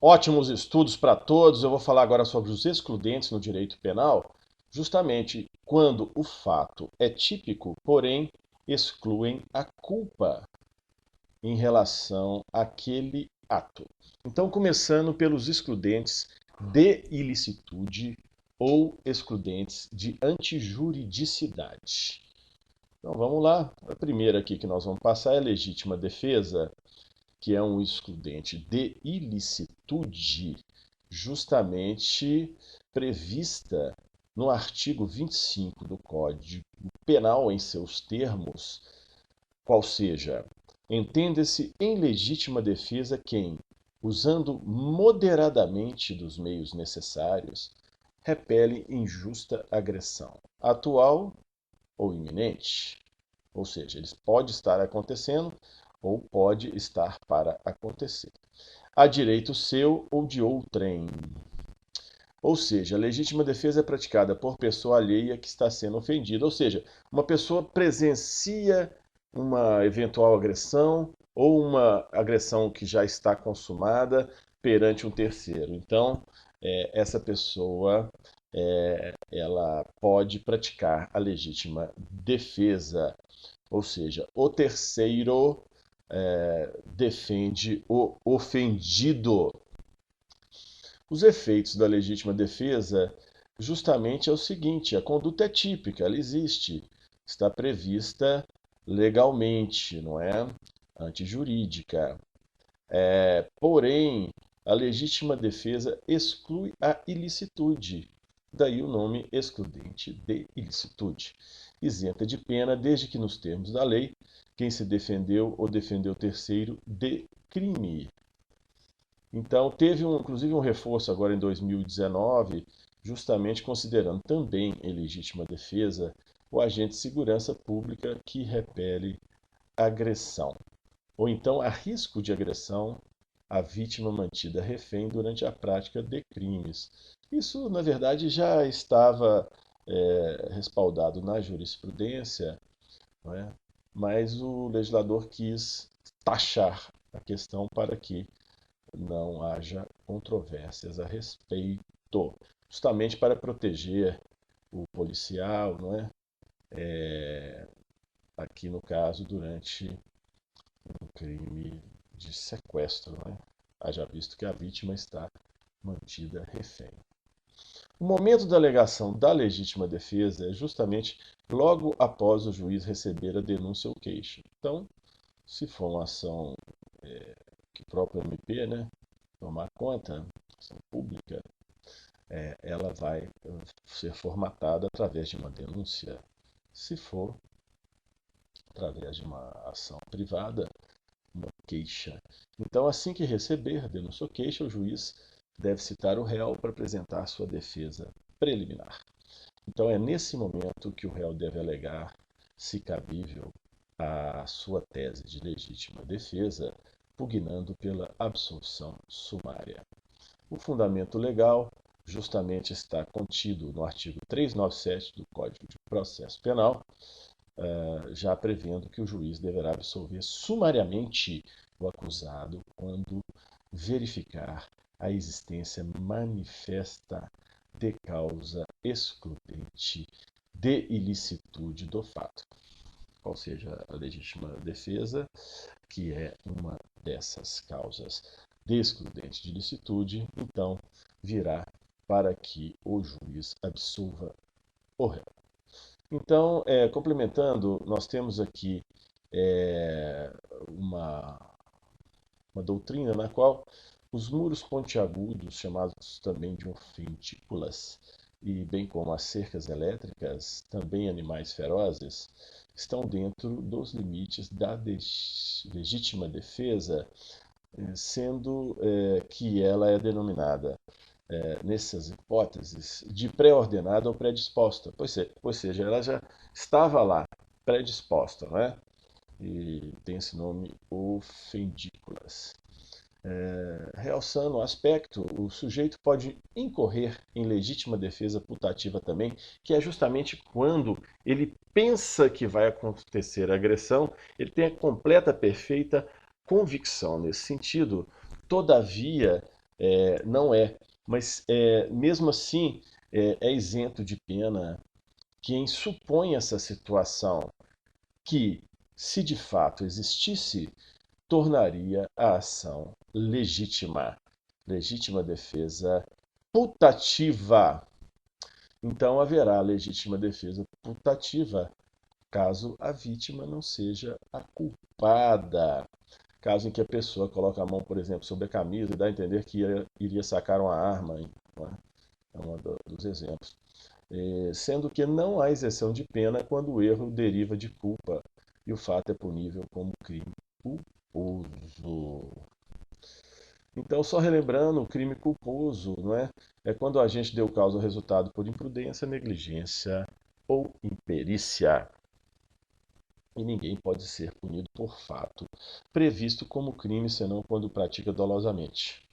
Ótimos estudos para todos. Eu vou falar agora sobre os excludentes no direito penal, justamente quando o fato é típico, porém excluem a culpa em relação àquele ato. Então, começando pelos excludentes de ilicitude ou excludentes de antijuridicidade. Então, vamos lá. A primeira aqui que nós vamos passar é a legítima defesa, que é um excludente de ilicitude, justamente prevista no artigo 25 do Código Penal em seus termos, qual seja, entende-se em legítima defesa quem, usando moderadamente dos meios necessários, repele injusta agressão, atual ou iminente. Ou seja, ele pode estar acontecendo ou pode estar para acontecer. A direito seu ou de outrem. Ou seja, a legítima defesa é praticada por pessoa alheia que está sendo ofendida. Ou seja, uma pessoa presencia uma eventual agressão ou uma agressão que já está consumada perante um terceiro. Então, essa pessoa ela pode praticar a legítima defesa, ou seja, o terceiro defende o ofendido. Os efeitos da legítima defesa justamente é o seguinte: a conduta é típica, ela existe, está prevista legalmente, não é? Antijurídica. Porém, a legítima defesa exclui a ilicitude, daí o nome excludente de ilicitude. Isenta de pena, desde que, nos termos da lei, quem se defendeu ou defendeu terceiro de crime. Então, teve inclusive um reforço agora em 2019, justamente considerando também em legítima defesa o agente de segurança pública que repele agressão, ou então há risco de agressão à vítima mantida refém durante a prática de crimes. Isso, na verdade, já estava respaldado na jurisprudência, não é? Mas o legislador quis taxar a questão para que não haja controvérsias a respeito, justamente para proteger o policial, não é? Aqui no caso, durante um crime de sequestro, não é? Haja visto que a vítima está mantida refém. O momento da alegação da legítima defesa é justamente logo após o juiz receber a denúncia ou queixa. Então, se for uma ação que o próprio MP, né, tomar conta, ação pública, ela vai ser formatada através de uma denúncia. Se for através de uma ação privada, uma queixa. Então, assim que receber a denúncia ou queixa, o juiz deve citar o réu para apresentar sua defesa preliminar. Então, é nesse momento que o réu deve alegar, se cabível, a sua tese de legítima defesa, pugnando pela absolução sumária. O fundamento legal justamente está contido no artigo 397 do Código de Processo Penal, já prevendo que o juiz deverá absolver sumariamente o acusado quando verificar a existência manifesta de causa excludente de ilicitude do fato. Ou seja, a legítima defesa, que é uma dessas causas de excludente de ilicitude, então virá para que o juiz absolva o réu. Então, complementando, nós temos aqui é, uma, uma doutrina na qual os muros pontiagudos, chamados também de ofentículas, e bem como as cercas elétricas, também animais ferozes, estão dentro dos limites da legítima defesa, sendo que ela é denominada, nessas hipóteses, de pré-ordenada ou predisposta, ou seja, ela já estava lá, predisposta, não é? E tem esse nome ofendículas. Realçando o aspecto, o sujeito pode incorrer em legítima defesa putativa também, que é justamente quando ele pensa que vai acontecer a agressão, ele tem a completa, perfeita convicção nesse sentido, todavia, não é. Mas, mesmo assim, é isento de pena quem supõe essa situação que, se de fato existisse, tornaria a ação legítima. Legítima defesa putativa. Então haverá legítima defesa putativa caso a vítima não seja a culpada. Caso em que a pessoa coloque a mão, por exemplo, sobre a camisa e dá a entender que iria sacar uma arma, né? É um dos exemplos. Sendo que não há isenção de pena quando o erro deriva de culpa e o fato é punível como crime culposo. Então, só relembrando, o crime culposo, não é? É quando o agente deu causa ao resultado por imprudência, negligência ou imperícia. E ninguém pode ser punido por fato previsto como crime senão quando pratica dolosamente,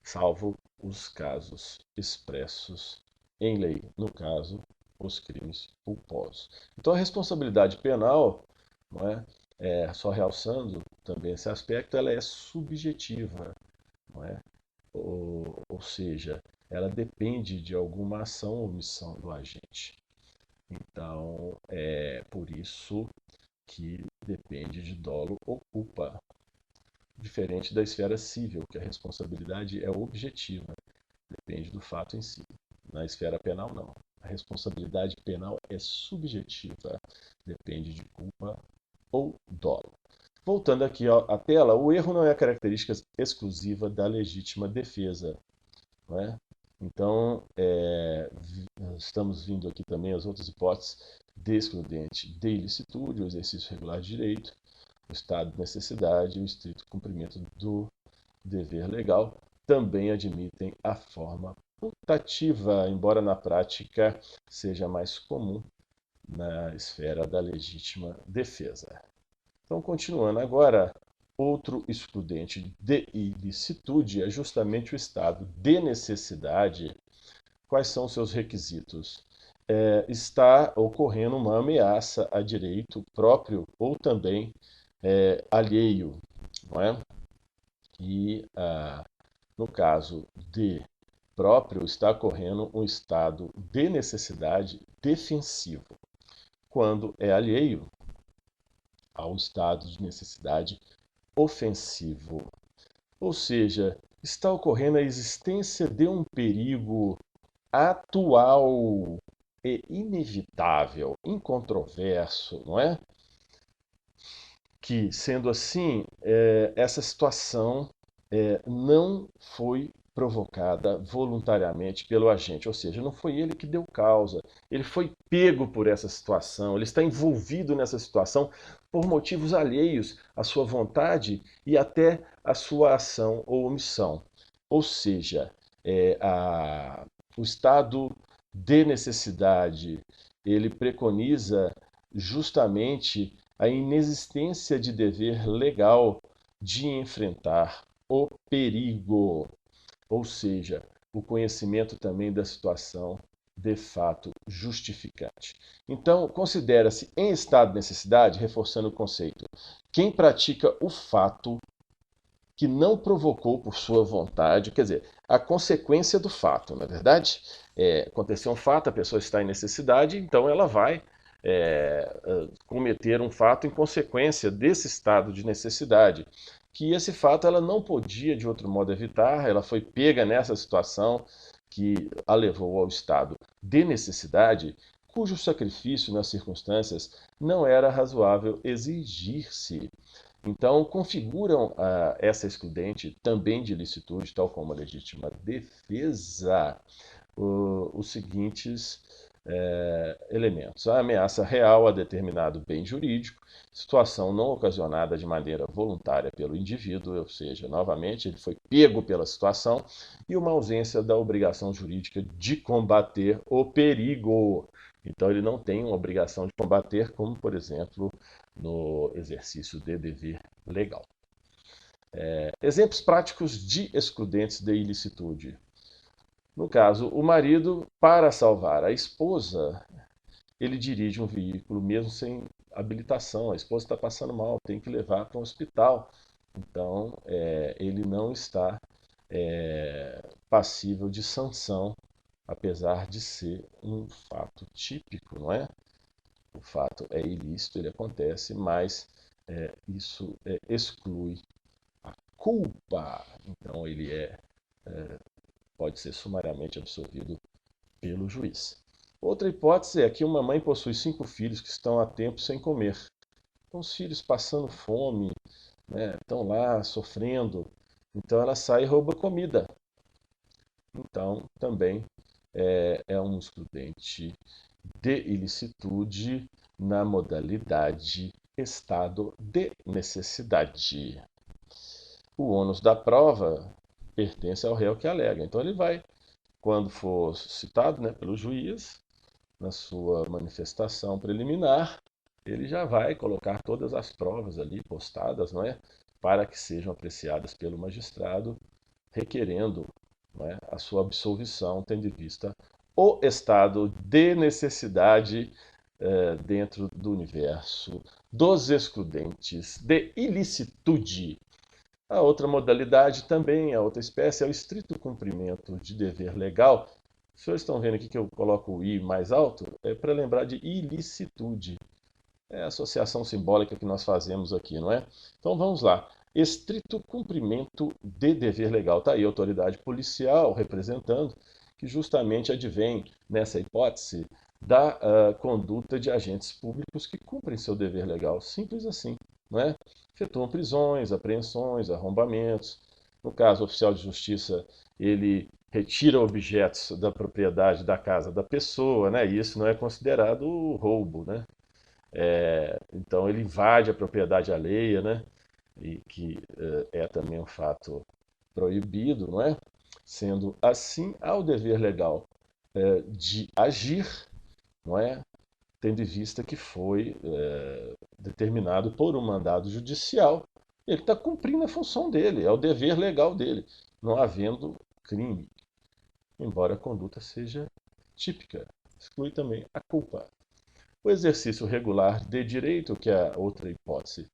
salvo os casos expressos em lei, no caso, os crimes culposos. Então, a responsabilidade penal, não é? Só realçando também esse aspecto, ela é subjetiva, não é? Ou seja, ela depende de alguma ação ou omissão do agente. Então, é por isso que depende de dolo ou culpa, diferente da esfera civil, que a responsabilidade é objetiva, depende do fato em si. Na esfera penal, não. A responsabilidade penal é subjetiva, depende de culpa ou dolo. Voltando aqui à tela, o erro não é a característica exclusiva da legítima defesa. Não é? Então, estamos vindo aqui também as outras hipóteses de excludente de ilicitude, o exercício regular de direito, o estado de necessidade e o estrito cumprimento do dever legal também admitem a forma putativa, embora na prática seja mais comum na esfera da legítima defesa. Então, continuando agora, outro excludente de ilicitude é justamente o estado de necessidade. Quais são seus requisitos? Está ocorrendo uma ameaça a direito próprio ou também alheio, não é? E, no caso de próprio, está ocorrendo um estado de necessidade defensivo. Quando é alheio ao estado de necessidade ofensivo. Ou seja, está ocorrendo a existência de um perigo atual e inevitável, incontroverso, não é? Que, sendo assim, essa situação não foi provocada voluntariamente pelo agente, ou seja, não foi ele que deu causa, ele foi pego por essa situação, ele está envolvido nessa situação por motivos alheios à sua vontade e até à sua ação ou omissão. Ou seja, o estado de necessidade, ele preconiza justamente a inexistência de dever legal de enfrentar o perigo, ou seja, o conhecimento também da situação de fato justificante. Então, considera-se em estado de necessidade, reforçando o conceito, quem pratica o fato que não provocou por sua vontade, quer dizer, a consequência do fato, na verdade, aconteceu um fato, a pessoa está em necessidade, então ela vai cometer um fato em consequência desse estado de necessidade, que esse fato ela não podia de outro modo evitar, ela foi pega nessa situação que a levou ao estado de necessidade, cujo sacrifício nas circunstâncias não era razoável exigir-se. Então, configuram essa excludente também de ilicitude, tal como a legítima defesa, os seguintes elementos: a ameaça real a determinado bem jurídico, situação não ocasionada de maneira voluntária pelo indivíduo, ou seja, novamente, ele foi pego pela situação, e uma ausência da obrigação jurídica de combater o perigo. Então, ele não tem uma obrigação de combater, como, por exemplo, no exercício de dever legal. Exemplos práticos de excludentes de ilicitude. No caso, o marido, para salvar a esposa, ele dirige um veículo mesmo sem habilitação. A esposa está passando mal, tem que levar para um hospital. Então, ele não está passível de sanção, apesar de ser um fato típico, não é? O fato é ilícito, ele acontece, mas isso exclui a culpa. Então ele pode ser sumariamente absolvido pelo juiz. Outra hipótese é que uma mãe possui 5 filhos que estão há tempo sem comer. Então os filhos passando fome, né, estão lá sofrendo, então ela sai e rouba comida. Então também é um excludente de ilicitude na modalidade estado de necessidade. O ônus da prova pertence ao réu que alega. Então ele vai, quando for citado, né, pelo juiz, na sua manifestação preliminar, ele já vai colocar todas as provas ali postadas, não é, para que sejam apreciadas pelo magistrado, requerendo, não é, a sua absolvição, tendo em vista o estado de necessidade dentro do universo dos excludentes de ilicitude. A outra modalidade também, a outra espécie, é o estrito cumprimento de dever legal. Os senhores estão vendo aqui que eu coloco o I mais alto? É para lembrar de ilicitude. É a associação simbólica que nós fazemos aqui, não é? Então vamos lá. Estrito cumprimento de dever legal. Está aí a autoridade policial representando, que justamente advém, nessa hipótese, da conduta de agentes públicos que cumprem seu dever legal. Simples assim, não é? Efetuam prisões, apreensões, arrombamentos. No caso, o oficial de justiça, ele retira objetos da propriedade da casa da pessoa, né? E isso não é considerado roubo, né? Então ele invade a propriedade alheia, né? E que é também um fato proibido, não é? Sendo assim, há o dever legal de agir, não é? Tendo em vista que foi determinado por um mandado judicial. Ele está cumprindo a função dele, é o dever legal dele, não havendo crime, embora a conduta seja típica. Exclui também a culpa. O exercício regular de direito, que é a outra hipótese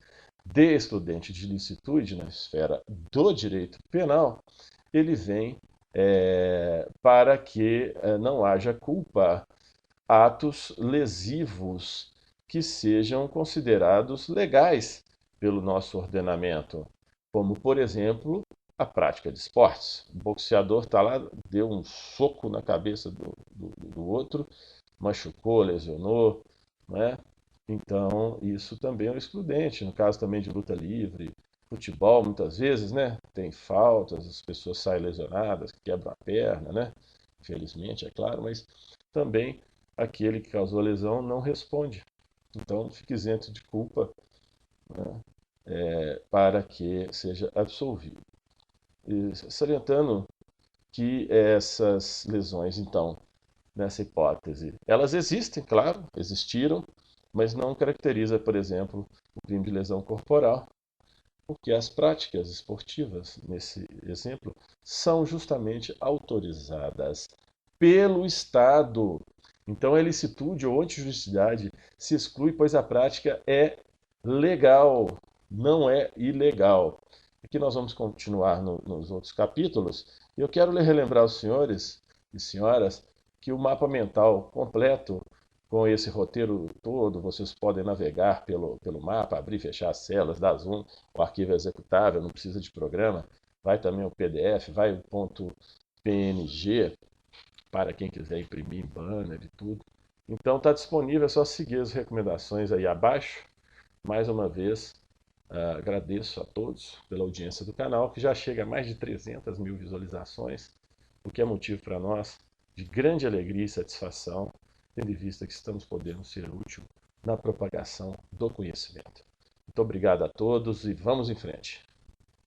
de excludente de licitude na esfera do direito penal, ele vem para que não haja culpa, atos lesivos que sejam considerados legais pelo nosso ordenamento, como, por exemplo, a prática de esportes. O boxeador está lá, deu um soco na cabeça do outro, machucou, lesionou, né? Então, isso também é um excludente. No caso também de luta livre, futebol, muitas vezes, né? Tem faltas, as pessoas saem lesionadas, quebram a perna, né? Infelizmente, é claro, mas também aquele que causou a lesão não responde. Então, fique isento de culpa, né? Para que seja absolvido. E, salientando que essas lesões, então, nessa hipótese, elas existem, claro, existiram, mas não caracteriza, por exemplo, o crime de lesão corporal, porque as práticas esportivas, nesse exemplo, são justamente autorizadas pelo Estado. Então, a ilicitude ou antijuridicidade se exclui, pois a prática é legal, não é ilegal. Aqui nós vamos continuar nos outros capítulos. E eu quero relembrar aos senhores e senhoras que o mapa mental completo, com esse roteiro todo, vocês podem navegar pelo mapa, abrir e fechar as celas, dar zoom, o arquivo é executável, não precisa de programa. Vai também o PDF, vai o ponto PNG, para quem quiser imprimir banner e tudo. Então está disponível, é só seguir as recomendações aí abaixo. Mais uma vez, agradeço a todos pela audiência do canal, que já chega a mais de 300 mil visualizações, o que é motivo para nós de grande alegria e satisfação, tendo em vista que estamos podendo ser útil na propagação do conhecimento. Muito obrigado a todos e vamos em frente.